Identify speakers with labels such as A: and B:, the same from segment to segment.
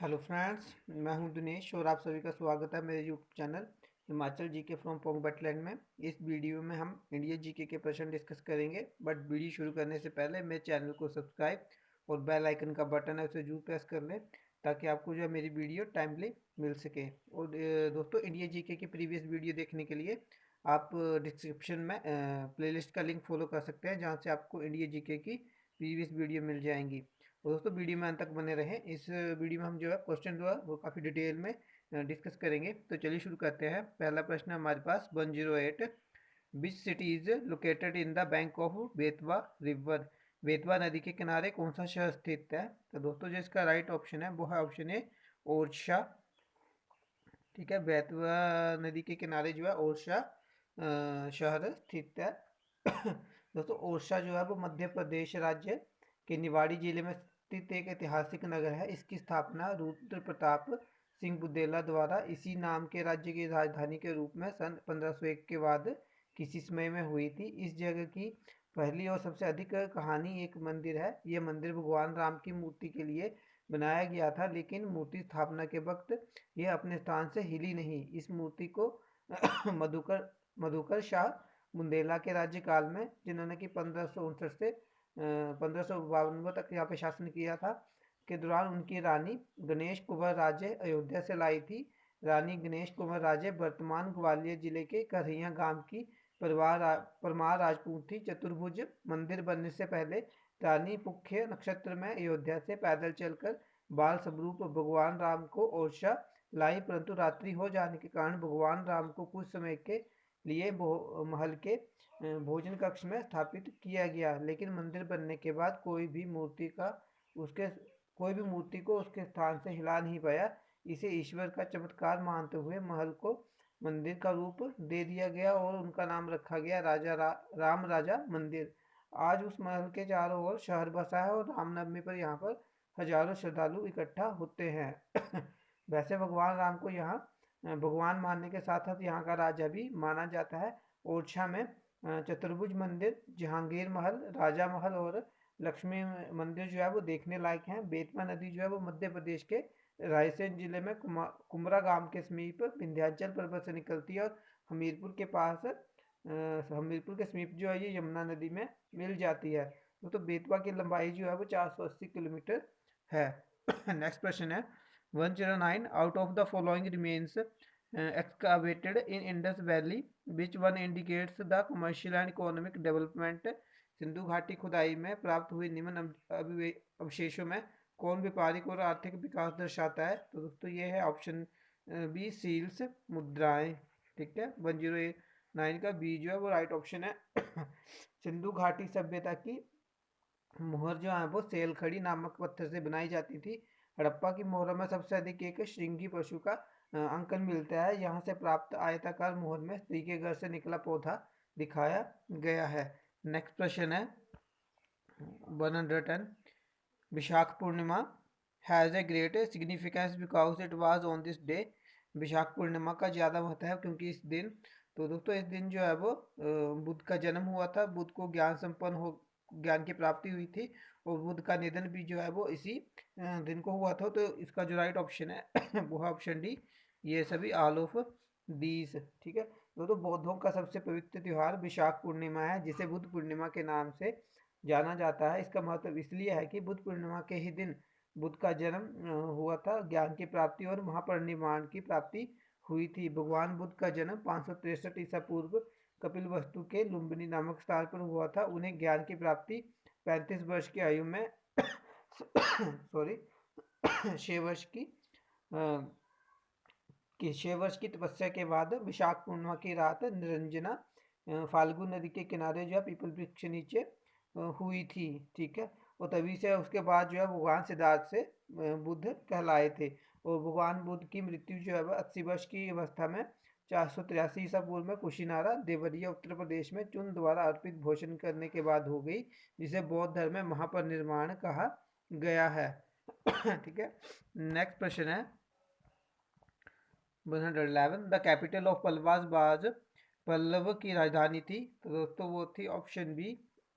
A: Hello friends, मैं हूं दिनेश और आप सभी का स्वागत है मेरे YouTube channel Himachal GK from पोंगबटलैंड में। इस वीडियो में हम इंडिया जीके के प्रश्न डिस्कस करेंगे, बट वीडियो शुरू करने से पहले मेरे चैनल को सब्सक्राइब और बेल आइकन का बटन है उसे जरूर प्रेस कर लें ताकि आपको जो है मेरी वीडियो टाइमली मिल सके। और दोस्तों, इंडिया जीके की प्रीवियस वीडियो देखने के लिए आप डिस्क्रिप्शन में प्लेलिस्ट का लिंक फॉलो कर सकते हैं, जहाँ से आपको इंडिया जीके की प्रीवियस वीडियो मिल जाएंगी। तो दोस्तों, वीडियो में अंत तक बने रहें। इस वीडियो में हम जो है क्वेश्चन जो है वो काफ़ी डिटेल में डिस्कस करेंगे। तो चलिए शुरू करते हैं। पहला प्रश्न है हमारे पास 108। Which city is located in the bank of Betwa river? Betwa नदी के किनारे कौन सा शहर स्थित है? तो दोस्तों, जो इसका राइट ऑप्शन है वो है ऑप्शन ए, ओरछा। ठीक है, बेतवा नदी के किनारे जो है ओरछा शहर स्थित है। दोस्तों, ओरछा जो है वो मध्य प्रदेश राज्य के निवाड़ी जिले में स्थित एक ऐतिहासिक नगर है। इसकी स्थापना रुद्र प्रताप सिंह बुंदेला द्वारा इसी नाम के राज्य की राजधानी के रूप में सन 1501 के बाद किसी समय में हुई थी। इस जगह की पहली और सबसे अधिक कहानी एक मंदिर है। यह मंदिर भगवान राम की मूर्ति के लिए बनाया गया था, लेकिन मूर्ति स्थापना के वक्त यह अपने स्थान से हिली नहीं। इस मूर्ति को मधुकर मधुकर शाह बुंदेला के राज्यकाल में, जिन्होंने कि 1559 से 1552 तक यहाँ पे शासन किया था, के दौरान उनकी रानी गणेश कुंवर राजे अयोध्या से लाई थी। रानी गणेश कुंवर राजे वर्तमान ग्वालियर जिले के करहिया गांव की परमार राजपूत थी। चतुर्भुज मंदिर बनने से पहले रानी पुख्य नक्षत्र में अयोध्या से पैदल चलकर बाल स्वरूप भगवान राम को ओरछा लाई, परंतु रात्रि हो जाने के कारण भगवान राम को कुछ समय के लिए महल के भोजन कक्ष में स्थापित किया गया। लेकिन मंदिर बनने के बाद उसके कोई भी मूर्ति को उसके स्थान से हिला नहीं पाया। इसे ईश्वर का चमत्कार मानते हुए महल को मंदिर का रूप दे दिया गया और उनका नाम रखा गया राम राजा मंदिर। आज उस महल के चारों ओर शहर बसा है और रामनवमी पर यहाँ पर हजारों श्रद्धालु इकट्ठा होते हैं। वैसे भगवान राम को यहाँ भगवान मानने के साथ साथ यहाँ का राजा भी माना जाता है। ओरछा में चतुर्भुज मंदिर, जहांगीर महल, राजा महल और लक्ष्मी मंदिर जो है वो देखने लायक हैं। बेतवा नदी जो है वो मध्य प्रदेश के रायसेन जिले में कुमरा गांव के समीप विंध्याचल पर्वत से निकलती है और हमीरपुर के समीप जो है ये यमुना नदी में मिल जाती है। तो बेतवा की लंबाई जो है वो 480 किलोमीटर है। नेक्स्ट क्वेश्चन है 109। Out of the following remains excavated in Indus Valley, which one indicates the commercial and economic development? Sindhu घाटी खुदाई में प्राप्त हुए निम्न अवशेषों में कौन व्यापारिक और आर्थिक विकास दर्शाता है? तो दोस्तों, ये है ऑप्शन बी, सील्स, मुद्राएं। ठीक है, 109 का बी जो है वो राइट ऑप्शन है। सिंधु घाटी सभ्यता की मोहर जो है वो सेलखड़ी नामक पत्थर से बनाई जाती थी। हड़प्पा की मोहरों में सबसे अधिक एक श्रृंगी पशु का अंकन मिलता है। यहाँ से प्राप्त आयताकार मोहर में स्त्री के घर से निकला पौधा दिखाया गया है। नेक्स्ट प्रश्न है 110। Vishakh Purnima has a great significance because it was on this day. Vishakh Purnima का ज़्यादा महत्व है क्योंकि इस दिन, तो दोस्तों इस दिन जो है वो बुद्ध का जन्म हुआ था। बुद्ध को ज्ञान की प्राप्ति हुई थी और बुद्ध का निधन भी जो है वो इसी दिन को हुआ था। तो इसका जो राइट ऑप्शन है वो है ऑप्शन डी, ये सभी ऑल ऑफ दीज। ठीक है, दोस्तों बौद्धों का सबसे पवित्र त्यौहार विशाख पूर्णिमा है, जिसे बुद्ध पूर्णिमा के नाम से जाना जाता है। इसका महत्व इसलिए है कि बुद्ध पूर्णिमा के ही दिन बुद्ध का जन्म हुआ था, ज्ञान की प्राप्ति और महापरिनिर्वाण की प्राप्ति हुई थी। भगवान बुद्ध का जन्म 563 ईसा पूर्व कपिल वस्तु के लुम्बिनी नामक स्थान पर हुआ था। उन्हें ज्ञान की प्राप्ति 35 वर्ष की आयु में सॉरी 6 वर्ष की 6 वर्ष की तपस्या के बाद विशाख पूर्णिमा की रात निरंजना फाल्गु नदी के किनारे जो है पीपल वृक्ष के नीचे हुई थी। ठीक है, और तभी से उसके बाद जो है भगवान सिद्धार्थ से बुद्ध कहलाए थे। और भगवान बुद्ध की मृत्यु जो है वह 80 वर्ष की अवस्था में 483 ईसा पूर्व में कुशीनारा देवरिया उत्तर प्रदेश में चुन द्वारा अर्पित भोजन करने के बाद हो गई, जिसे बौद्ध धर्म में महापरिनिर्वाण कहा गया है। ठीक है, नेक्स्ट प्रश्न है 111। द कैपिटल ऑफ पल्लवास बाज, पल्लव की राजधानी थी। तो दोस्तों वो थी ऑप्शन बी,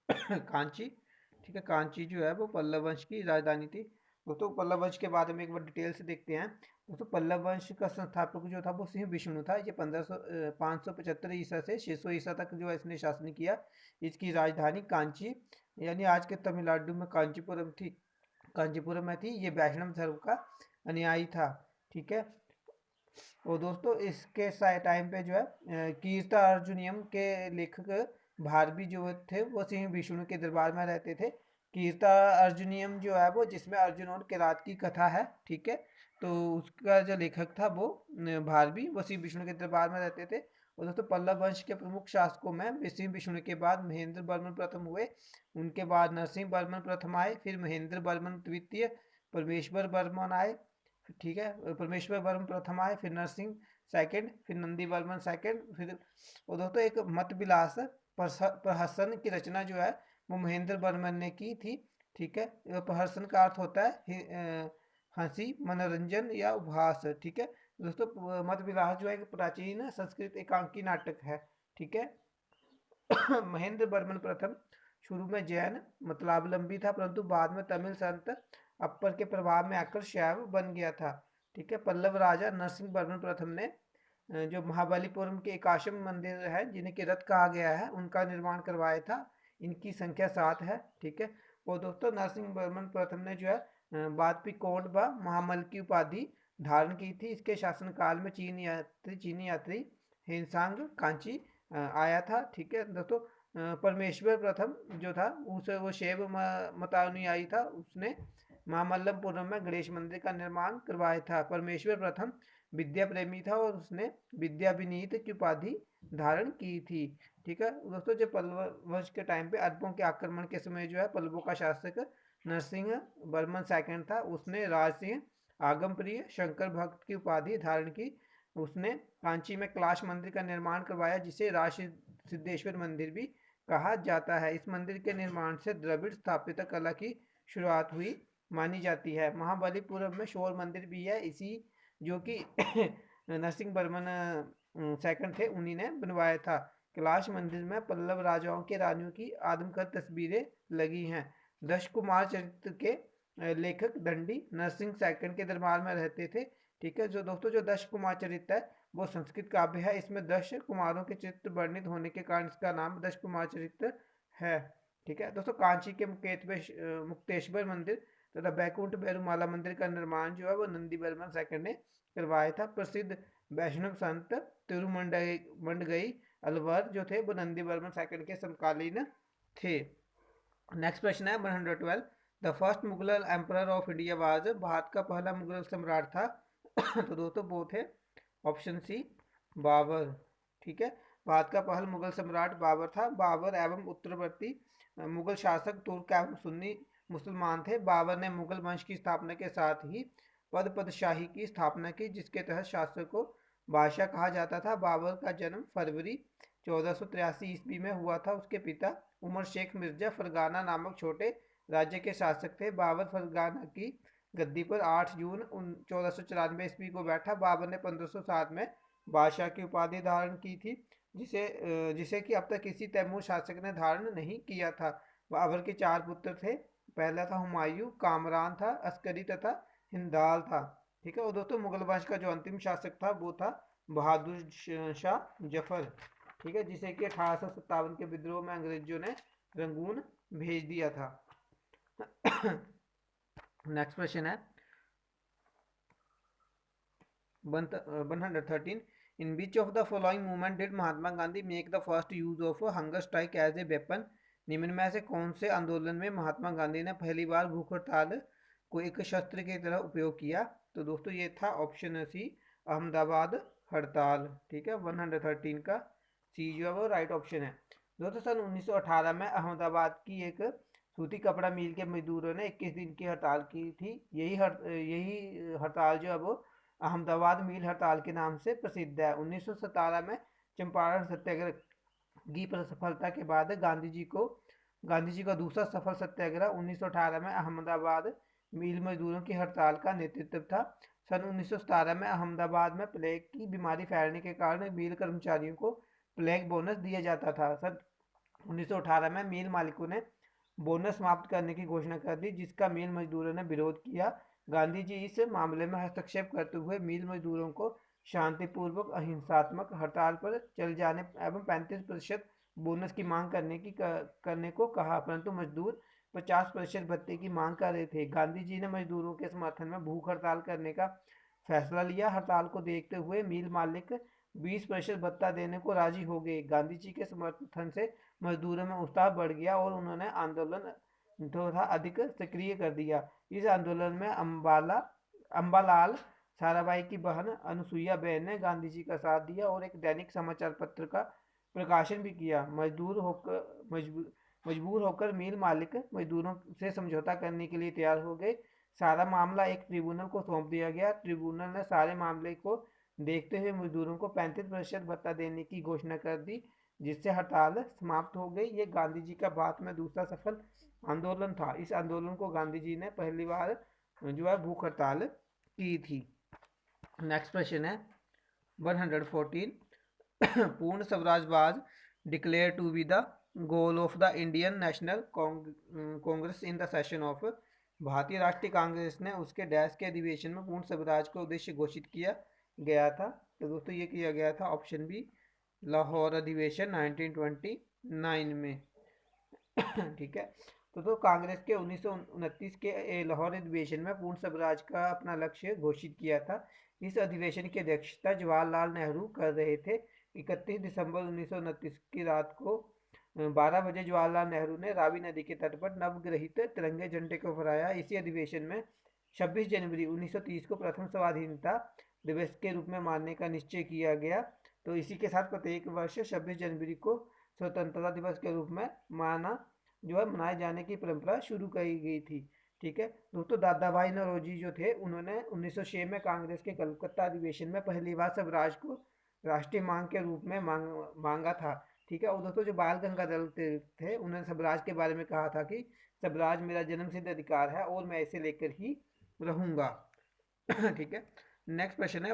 A: कांची। ठीक है, कांची जो है वो पल्लव वंश की राजधानी थी। दोस्तों पल्लव वंश के बारे में एक बार डिटेल से देखते हैं। दोस्तों पल्लव वंश का संस्थापक जो था वो सिंह विष्णु था। ये 575 ईसा से 600 ईसा तक जो है इसने शासन किया। इसकी राजधानी कांची यानी आज के तमिलनाडु में कांचीपुरम थी, कांचीपुरम में थी। ये वैष्णव धर्म का अनुयायी था। ठीक है। और दोस्तों इसके टाइम पे जो है कीर्ता अर्जुनियम के लेखक भारवी जो थे वो सिंह विष्णु के दरबार में रहते थे। कीर्ता अर्जुनियम जो है वो जिसमें अर्जुन और किरात की कथा है। ठीक है। तो उसका जो लेखक था वो भारवी, वो सिंह विष्णु के दरबार में रहते थे। और दोस्तों पल्लव वंश के प्रमुख शासकों में सिंह विष्णु के बाद महेंद्र वर्मन प्रथम हुए। उनके बाद नरसिंह वर्मन प्रथम आए, फिर महेंद्र वर्मन द्वितीय, परमेश्वर वर्मन आए। ठीक है। परमेश्वर वर्मन प्रथम आए, फिर नरसिंह सेकंड, फिर नंदी वर्मन सेकंड, फिर। और दोस्तों एक मत विलास प्रहसन की रचना जो है वो महेंद्र वर्मन ने की थी। ठीक है। प्रहसन का अर्थ होता है हंसी, मनोरंजन या उपहास। ठीक है। दोस्तों मत विलास जो है एक प्राचीन संस्कृत एकांकी नाटक है। ठीक है। महेंद्र वर्मन प्रथम शुरू में जैन मतलावलंबी था, परंतु बाद में तमिल संत अप्पर के प्रभाव में आकर शैव बन गया था। ठीक है। पल्लव राजा नरसिंह वर्मन प्रथम ने जो महाबलीपुरम के एकाशम मंदिर है जिन्हें कि रथ कहा गया है उनका निर्माण करवाया था। इनकी संख्या 7 है। ठीक है। और दोस्तों नरसिंह वर्मन प्रथम ने जो है बादपीकोट व महामल की उपाधि धारण की थी। इसके शासनकाल में चीनी यात्री हेनसांग कांची आया था। ठीक है। दोस्तों परमेश्वर प्रथम जो था उसे वो शैव मतानुयायी था। उसने मामल्लपुरम में गणेश मंदिर का निर्माण करवाया था। परमेश्वर प्रथम विद्या प्रेमी था और उसने विद्या विनीत की उपाधि धारण की थी। ठीक है। दोस्तों जब पल्लव वंश के टाइम पे अरबों के आक्रमण के समय जो है पल्लवों का शासक नरसिंह वर्मन सेकंड था। उसने राज सिंह आगम प्रिय शंकर भक्त की उपाधि धारण की। उसने कांची में कैलाश मंदिर का निर्माण करवाया जिसे राज सिद्धेश्वर मंदिर भी कहा जाता है। इस मंदिर के निर्माण से द्रविड़ स्थापत्य कला की शुरुआत हुई मानी जाती है। महाबलीपुरम में शोर मंदिर भी है, इसी जो कि नरसिंह वर्मन सेकंड थे उन्हीं ने बनवाया था। कैलाश मंदिर में पल्लव राजाओं के रानियों की आदमकद तस्वीरें लगी हैं। दश कुमार चरित्र के लेखक दंडी नरसिंह सेकंड के दरबार में रहते थे। ठीक है। जो दोस्तों जो दश कुमार चरित्र है वो संस्कृत काव्य है। इसमें 10 कुमारों के चित्र वर्णित होने के कारण इसका नाम 10 कुमार चरित्र है। ठीक है। दोस्तों कांची के मुक्तेश्वर मंदिर तथा बैकुंठ बेरुमाला मंदिर का निर्माण जो है वो नंदी वर्मन सेकंड ने करवाया था। प्रसिद्ध वैष्णव संत तिरुमंडगई अलवर जो थे वो नंदी वर्मन सेकंड के समकालीन थे। नेक्स्ट प्रश्न है 112। The first Mughal emperor of India was, Bharat का पहला मुगल सम्राट था तो दोस्तों वो थे ऑप्शन सी बाबर। ठीक है। भारत का पहला मुगल सम्राट बाबर था। बाबर एवं उत्तरवर्ती मुगल शासक तुर्क एवं सुन्नी मुसलमान थे। बाबर ने मुगल वंश की स्थापना के साथ ही पदशाही की स्थापना की जिसके तहत शासक को बादशाह कहा जाता था। बाबर का जन्म फरवरी 1483 ईस्वी में हुआ था। उसके पिता उमर शेख मिर्जा फरगाना नामक छोटे राज्य के शासक थे। बाबर फरगाना की गद्दी पर 8 जून 1494 ईस्वी को बैठा। बाबर ने 1507 में बादशाह की उपाधि धारण की थी जिसे कि अब तक किसी तैमूर शासक ने धारण नहीं किया था। बाबर के 4 पुत्र थे। पहला था हुमायूं, कामरान था, अस्करी तथा हिंदाल था। ठीक है। और दोस्तों मुगल वंश का जो अंतिम शासक था वो था बहादुर शाह जफर। ठीक है। जिसे कि 1857 के विद्रोह में अंग्रेजों ने रंगून भेज दिया था। नेक्स्ट क्वेश्चन है 113। In which of the following movement did Mahatma Gandhi make the first use of hunger strike as a weapon. निम्न में से कौन से आंदोलन में महात्मा गांधी ने पहली बार भूख हड़ताल को एक शस्त्र की तरह उपयोग किया। तो दोस्तों ये था ऑप्शन सी अहमदाबाद हड़ताल। ठीक है। 113 का सी जो है वो राइट ऑप्शन है। दोस्तों सन 1918 में अहमदाबाद की एक सूती कपड़ा मिल के मजदूरों ने 21 दिन की हड़ताल की थी। यही हड़ताल जो है वो अहमदाबाद मील हड़ताल के नाम से प्रसिद्ध है। 1917 में चंपारण सत्याग्रह की सफलता के बाद गांधी जी का दूसरा सफल सत्याग्रह 1918 में अहमदाबाद मील मजदूरों की हड़ताल का नेतृत्व था। सन 1917 में अहमदाबाद में प्लेग की बीमारी फैलने के कारण मील कर्मचारियों को प्लेग बोनस दिया जाता था। सन 1918 में मील मालिकों ने बोनस समाप्त करने की घोषणा कर दी, जिसका मिल मजदूरों ने विरोध किया। गांधी जी इस मामले में हस्तक्षेप करते हुए मिल मजदूरों को शांतिपूर्वक अहिंसात्मक हड़ताल पर चल जाने एवं 35% बोनस की मांग करने को कहा, परंतु मजदूर 50% भत्ते की मांग कर रहे थे। गांधी जी ने मजदूरों के समर्थन में भूख हड़ताल करने का फैसला लिया। हड़ताल को देखते हुए मिल मालिक 20% भत्ता देने को राजी हो गए। गांधी जी के समर्थन से मजदूरों में उत्साह बढ़ गया और उन्होंने आंदोलन थोड़ा अधिक सक्रिय कर दिया। इस आंदोलन में अम्बालाल साराभाई की बहन अनुसुईया बेन ने गांधी जी का साथ दिया और एक दैनिक समाचार पत्र का प्रकाशन भी किया। मजबूर होकर मिल मालिक मजदूरों से समझौता करने के लिए तैयार हो गए। सारा मामला एक ट्रिब्यूनल को सौंप दिया गया। ट्रिब्यूनल ने सारे मामले को देखते हुए मजदूरों को 35% भत्ता देने की घोषणा कर दी, जिससे हड़ताल समाप्त हो गई। ये गांधी जी का भारत में दूसरा सफल आंदोलन था। इस आंदोलन को गांधी जी ने पहली बार जो है भूख हड़ताल की थी। नेक्स्ट क्वेश्चन है 114 पूर्ण स्वराजवाद declared to be the goal of the Indian National Congress in the session of. भारतीय राष्ट्रीय कांग्रेस ने उसके डैश के अधिवेशन में पूर्ण स्वराज का उद्देश्य घोषित किया गया था। तो दोस्तों ये किया गया था ऑप्शन बी लाहौर अधिवेशन 1929 में। ठीक है, तो कांग्रेस के 1929 के लाहौर अधिवेशन में पूर्ण स्वराज का अपना लक्ष्य घोषित किया था। इस अधिवेशन की अध्यक्षता जवाहरलाल नेहरू कर रहे थे। 31 दिसंबर 1929 की रात को 12 बजे जवाहरलाल नेहरू ने रावी नदी के तट पर नवग्रहित तिरंगे झंडे को फहराया। इसी अधिवेशन में 26 जनवरी 1930 को प्रथम स्वाधीनता दिवस के रूप में मानने का निश्चय किया गया। तो इसी के साथ प्रत्येक वर्ष 26 जनवरी को स्वतंत्रता दिवस के रूप में मनाए जाने की परंपरा शुरू की गई थी। ठीक है दोस्तों, दादा भाई नौरोजी जो थे उन्होंने 1906 में कांग्रेस के कलकत्ता अधिवेशन में पहली बार स्वराज को राष्ट्रीय मांग के रूप में मांगा था। ठीक है, और दोस्तों जो बाल गंगाधर थे उन्होंने स्वराज के बारे में कहा था कि स्वराज मेरा जन्मसिद्ध अधिकार है और मैं इसे लेकर ही रहूंगा। ठीक है, नेक्स्ट क्वेश्चन है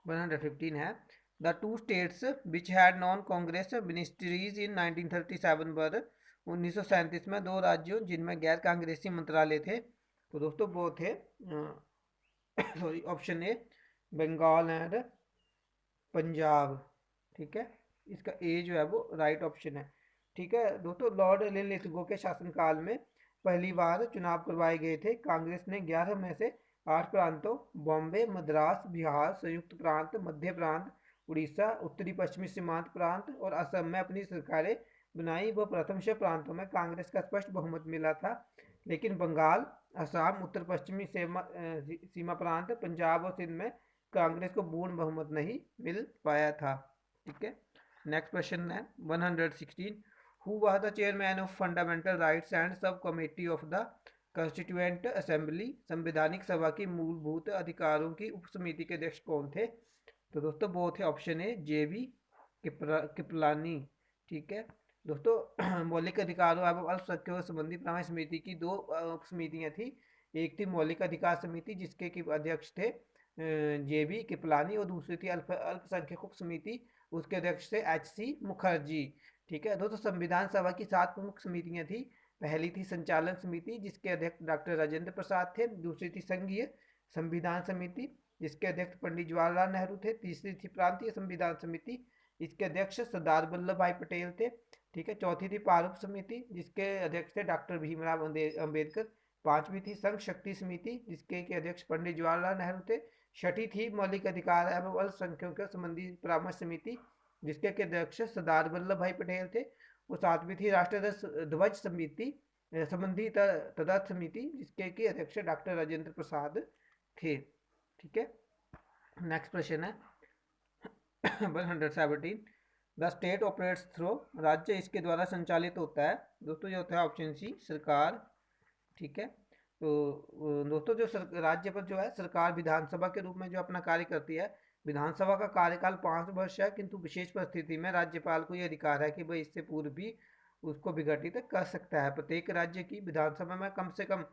A: 115 है the two states which had non Congress ministries in 1937 वर। 1937 में दो राज्यों जिनमें गैर कांग्रेसी मंत्रालय थे। तो दोस्तों वो थे sorry option A Bengal and Punjab. ठीक है, इसका ए जो है वो राइट ऑप्शन है। ठीक है दोस्तों, लॉर्ड लिनलिथगो के शासनकाल में पहली बार चुनाव करवाए गए थे। कांग्रेस ने 11 में से 8 प्रांतों बॉम्बे, मद्रास, बिहार, संयुक्त प्रांत, मध्य प्रांत, उड़ीसा, उत्तरी पश्चिमी सीमांत प्रांत और असम में अपनी सरकारें बनाई। वह प्रथम 6 प्रांतों में कांग्रेस का स्पष्ट बहुमत मिला था, लेकिन बंगाल, असम, उत्तर पश्चिमी सीमा प्रांत, पंजाब और सिंध में कांग्रेस को पूर्ण बहुमत नहीं मिल पाया था। ठीक है, नेक्स्ट क्वेश्चन है 116 who was the chairman of fundamental rights and sub committee of the constituent assembly. संवैधानिक सभा की मूलभूत अधिकारों की उपसमिति के अध्यक्ष कौन थे? तो दोस्तों वो थे ऑप्शन ए जेबी किपलानी। ठीक है दोस्तों, मौलिक अधिकारों एवं अल्पसंख्यकों संबंधी परामर्श समिति की 2 उपसमितियां थी। एक थी मौलिक अधिकार समिति जिसके अध्यक्ष थे जेबी किपलानी और दूसरी थी अल्पसंख्यक उप समिति, उसके अध्यक्ष थे HC मुखर्जी। ठीक है दोस्तों, संविधान सभा की 7 प्रमुख समितियां थी। पहली थी संचालन समिति जिसके अध्यक्ष डॉक्टर राजेंद्र प्रसाद थे। दूसरी थी संघीय संविधान समिति जिसके अध्यक्ष पंडित जवाहरलाल नेहरू थे। तीसरी थी प्रांतीय संविधान समिति, इसके अध्यक्ष सरदार वल्लभ भाई पटेल थे। ठीक है, चौथी थी प्रारूप समिति जिसके अध्यक्ष थे डॉक्टर भीमराव अम्बेडकर। पांचवी थी संघ शक्ति समिति जिसके अध्यक्ष पंडित जवाहरलाल नेहरू थे। छठी थी मौलिक अधिकार एवं अल्पसंख्यकों संबंधी परामर्श समिति जिसके अध्यक्ष सरदार वल्लभ भाई पटेल थे। और सातवीं थी राष्ट्र ध्वज समिति संबंधी तदर्थ समिति जिसके अध्यक्ष डॉक्टर राजेंद्र प्रसाद थे। ठीक है, नेक्स्ट क्वेश्चन है 117 द स्टेट ऑपरेट्स थ्रू। राज्य इसके द्वारा संचालित होता है। दोस्तों ये होता है ऑप्शन सी सरकार। ठीक है, तो दोस्तों जो राज्य पर जो है सरकार विधानसभा के रूप में जो अपना कार्य करती है। विधानसभा का कार्यकाल 5 वर्ष है, किंतु विशेष परिस्थिति में राज्यपाल को यह अधिकार है कि वह इससे पूर्व भी उसको विघटित कर सकता है। प्रत्येक राज्य की विधानसभा में कम से कम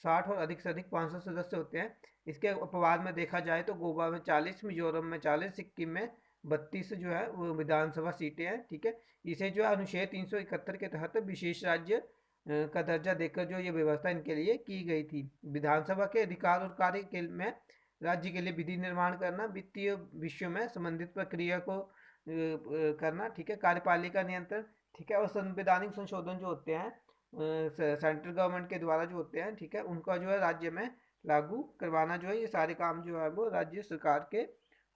A: 60 और अधिक से अधिक 500 सदस्य होते हैं। इसके अपवाद में देखा जाए तो गोवा में 40, मिजोरम में 40, सिक्किम में 32 जो है वो विधानसभा सीटें हैं, ठीक है। इसे जो है अनुच्छेद 371 के तहत विशेष राज्य का दर्जा देकर जो ये व्यवस्था इनके लिए की गई थी। विधानसभा के अधिकार और कार्य के में राज्य के लिए विधि निर्माण करना, वित्तीय विषयों में संबंधित प्रक्रिया को करना, ठीक है, कार्यपालिका नियंत्रण, ठीक है, और संवैधानिक संशोधन जो होते हैं सेंट्रल गवर्नमेंट के द्वारा जो होते हैं, ठीक है, उनका जो है राज्य में लागू करवाना, जो है ये सारे काम जो है वो राज्य सरकार के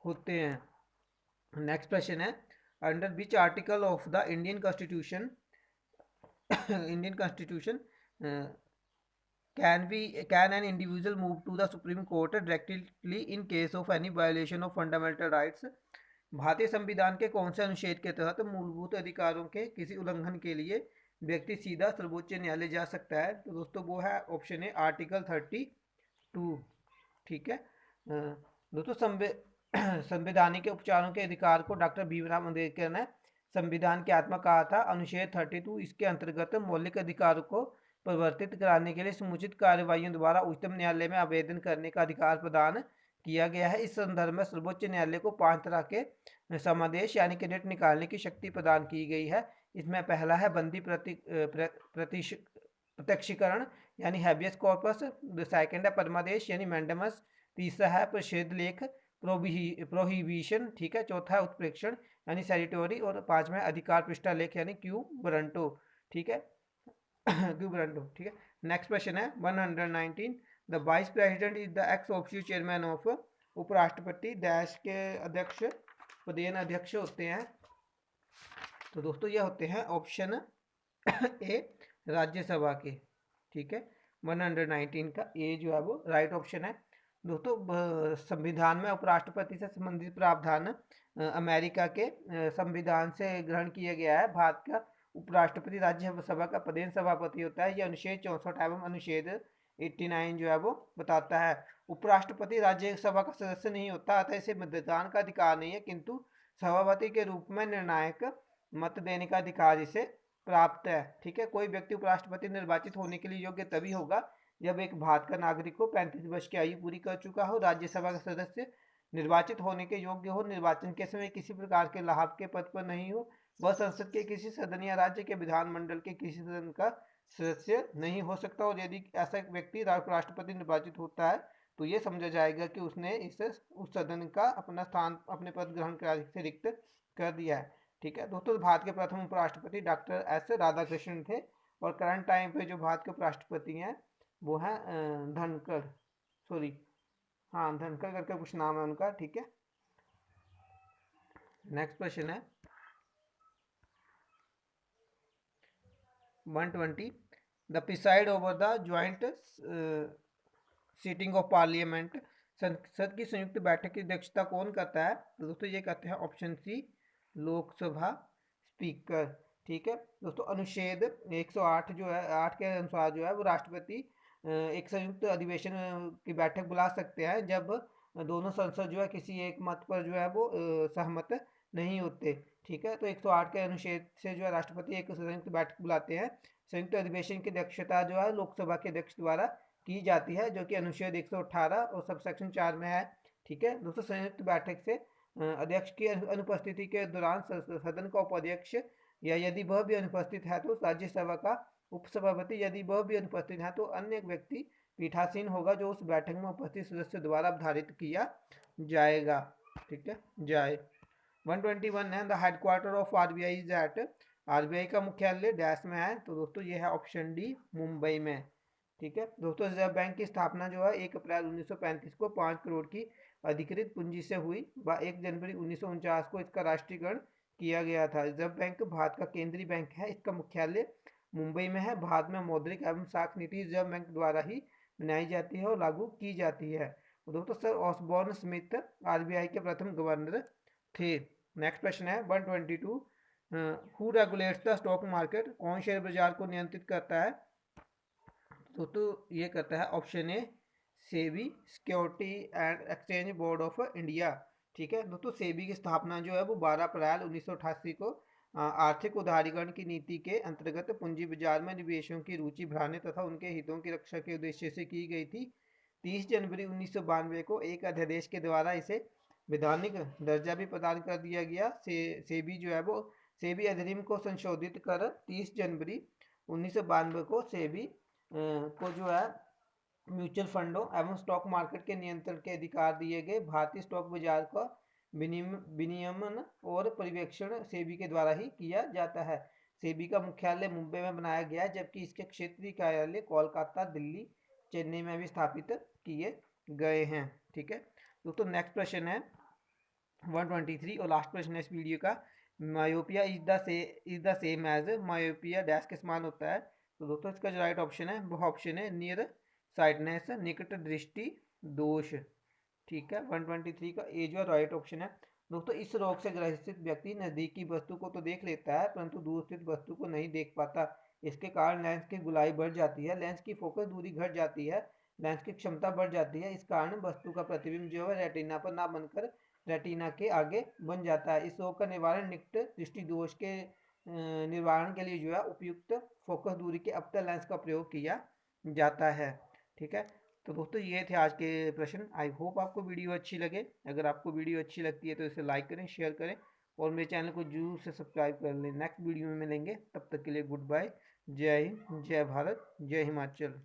A: होते हैं। नेक्स्ट क्वेश्चन है, under which article of the Indian constitution Indian constitution can an individual move to the Supreme Court directly in case of any violation of fundamental rights? भारतीय संविधान के कौन से अनुच्छेद के तहत मूलभूत अधिकारों के किसी उल्लंघन के लिए व्यक्ति सीधा सर्वोच्च न्यायालय जा सकता है? तो दोस्तों वो है ऑप्शन ए आर्टिकल 32, ठीक है। दोस्तों संवैधानिक उपचारों के अधिकार को डॉक्टर भीमराव अम्बेडकर ने संविधान की आत्मा कहा था। अनुच्छेद 32 इसके अंतर्गत मौलिक अधिकारों को परिवर्तित कराने के लिए समुचित कार्यवाहियों द्वारा उच्चतम न्यायालय में आवेदन करने का अधिकार प्रदान किया गया है। इस संदर्भ में सर्वोच्च न्यायालय को 5 तरह के समादेश यानी कि रिट निकालने की शक्ति प्रदान की गई है। इसमें पहला है बंदी प्रत्यक्षीकरण यानी हैबियस कॉर्पस, सेकंड है परमादेश यानी मैंडेमस, तीसरा है प्रतिषेध लेख प्रोहिबिशन, ठीक है, चौथा है उत्प्रेक्षण यानी सैनिटोरी, और पांचवा है अधिकार पृष्ठा लेख यानी क्यू बरंटो, ठीक है क्यू बरंटो, ठीक है। नेक्स्ट क्वेश्चन है 119, the vice president is the x official chairman of, उपराष्ट्रपति देश के अध्यक्ष पदेन अध्यक्ष होते हैं। तो दोस्तों ये होते हैं ऑप्शन ए राज्यसभा के, ठीक है। 119 का ए जो है वो राइट ऑप्शन है। दोस्तों संविधान में उपराष्ट्रपति से संबंधित प्रावधान अमेरिका के संविधान से ग्रहण किया गया है। भारत का उपराष्ट्रपति राज्यसभा का प्रदेश सभापति होता है। ये अनुच्छेद 64 एवं अनुच्छेद 89 जो है वो बताता है। उपराष्ट्रपति राज्यसभा का सदस्य नहीं होता, अतः इसे मतदान का अधिकार नहीं है, किंतु सभापति के रूप में निर्णायक मत देने का अधिकार इसे प्राप्त है, ठीक है। कोई व्यक्ति उपराष्ट्रपति निर्वाचित होने के लिए योग्य तभी होगा जब एक भारत का नागरिक हो, 35 वर्ष की आयु पूरी कर चुका हो, राज्यसभा का सदस्य निर्वाचित होने के योग्य हो, निर्वाचन के समय किसी प्रकार के लाभ के पद पर नहीं हो, वह संसद के किसी सदन या राज्य के विधानमंडल के किसी सदन का सदस्य नहीं हो सकता। और यदि ऐसा व्यक्ति राष्ट्रपति निर्वाचित होता है तो ये समझा जाएगा कि उसने उस सदन का अपना स्थान अपने पद ग्रहण से रिक्त कर दिया है, ठीक है। दोस्तों भारत के प्रथम उपराष्ट्रपति डॉक्टर एस राधाकृष्णन थे, और करंट टाइम पे जो भारत के उपराष्ट्रपति हैं वो है धनखड़, सॉरी हाँ धनखड़ करके कुछ नाम है उनका, ठीक है। नेक्स्ट क्वेश्चन है 120, the preside over the joint sitting of parliament, संसद की संयुक्त बैठक की अध्यक्षता कौन करता है? तो दोस्तों ये कहते हैं ऑप्शन सी लोकसभा स्पीकर, ठीक है। दोस्तों अनुच्छेद 108 जो है 8 के अनुसार जो है वो राष्ट्रपति एक संयुक्त अधिवेशन की बैठक बुला सकते हैं जब दोनों संसद जो है किसी एक मत पर जो है वो सहमत नहीं होते, ठीक है। तो 108 के अनुच्छेद से जो है राष्ट्रपति एक संयुक्त बैठक बुलाते हैं। संयुक्त अधिवेशन की अध्यक्षता जो है लोकसभा के अध्यक्ष द्वारा की जाती है, जो कि अनुच्छेद 118 और सब सेक्शन 4 में है, ठीक है। दोस्तों संयुक्त बैठक से अध्यक्ष की अनुपस्थिति के दौरान सदन का उपाध्यक्ष या यदि वह भी अनुपस्थित है तो राज्यसभा का उपसभापति, यदि वह भी अनुपस्थित है तो अन्य व्यक्ति पीठासीन होगा जो उस बैठक में उपस्थित सदस्य द्वारा अवधारित किया जाएगा, ठीक है। 121 है, the headquarter of RBI is at, RBI का मुख्यालय डैश में है? तो दोस्तों ये है ऑप्शन डी मुंबई में, ठीक है। दोस्तों रिजर्व बैंक की स्थापना जो है 1 अप्रैल 1935 को 5 करोड़ की अधिकृत पूंजी से हुई व 1 जनवरी 1949 को इसका राष्ट्रीयकरण किया गया था। रिजर्व बैंक भारत का केंद्रीय बैंक है, इसका मुख्यालय मुंबई में है। भारत में मौद्रिक एवं साख नीति रिजर्व बैंक द्वारा ही बनाई जाती है और लागू की जाती है। दोस्तों सर ऑसबॉर्न स्मिथ आरबीआई के प्रथम गवर्नर थे। नेक्स्ट क्वेश्चन है 122, who regulates the stock market, कौन शेयर बाजार को नियंत्रित करता है? तो ये करता है option A SEBI, security and exchange board of India, ठीक है। दोस्तों सेबी की स्थापना जो है वो 12 अप्रैल 1988 को आर्थिक उदारीकरण की नीति के अंतर्गत पूंजी बाजार में निवेशों की रुचि बढ़ाने तथा उनके हितों की रक्षा के उद्देश्य से की गई थी। 30 जनवरी 1992 को एक अध्यादेश के द्वारा इसे वैधानिक दर्जा भी प्रदान कर दिया गया। सेबी जो है वो सेबी अधिनियम को संशोधित कर 30 जनवरी 1992 को सेबी को जो है म्यूचुअल फंडों एवं स्टॉक मार्केट के नियंत्रण के अधिकार दिए गए। भारतीय स्टॉक बाजार का विनियमन और पर्यवेक्षण सेबी के द्वारा ही किया जाता है। सेबी का मुख्यालय मुंबई में बनाया गया है, जबकि इसके क्षेत्रीय कार्यालय कोलकाता, दिल्ली, चेन्नई में भी स्थापित किए गए हैं। ठीक है दोस्तों, नेक्स्ट प्रश्न है 123 और लास्ट प्रश्न है इस वीडियो का। Myopia is the same as myopia dash के समान होता है। तो दोस्तों इसका जो राइट ऑप्शन है वो ऑप्शन है नियर साइटनेस, निकट दृष्टि दोष। ठीक है, 123 का ए जो राइट ऑप्शन है। दोस्तों इस रोग से ग्रसित व्यक्ति नजदीकी वस्तु को तो देख लेता है परंतु दूर स्थित वस्तु को नहीं देख पाता। इसके कारण लेंस की गुलाई बढ़ जाती है, लेंस की फोकस दूरी घट जाती है, लेंस की क्षमता बढ़ जाती है। इस कारण वस्तु का प्रतिबिंब जो है रेटिना पर ना बनकर रेटिना के आगे बन जाता है। इस रोग का निवारण निकट दृष्टि दोष के निवारण के लिए जो है उपयुक्त फोकस दूरी के अवतल लेंस का प्रयोग किया जाता है। ठीक है, तो दोस्तों ये थे आज के प्रश्न। आई होप आपको वीडियो अच्छी लगे। अगर आपको वीडियो अच्छी लगती है तो इसे लाइक करें, शेयर करें और मेरे चैनल को जरूर से सब्सक्राइब कर लें। नेक्स्ट वीडियो में मिलेंगे, तब तक के लिए गुड बाय। जय हिंद, जय भारत, जय हिमाचल।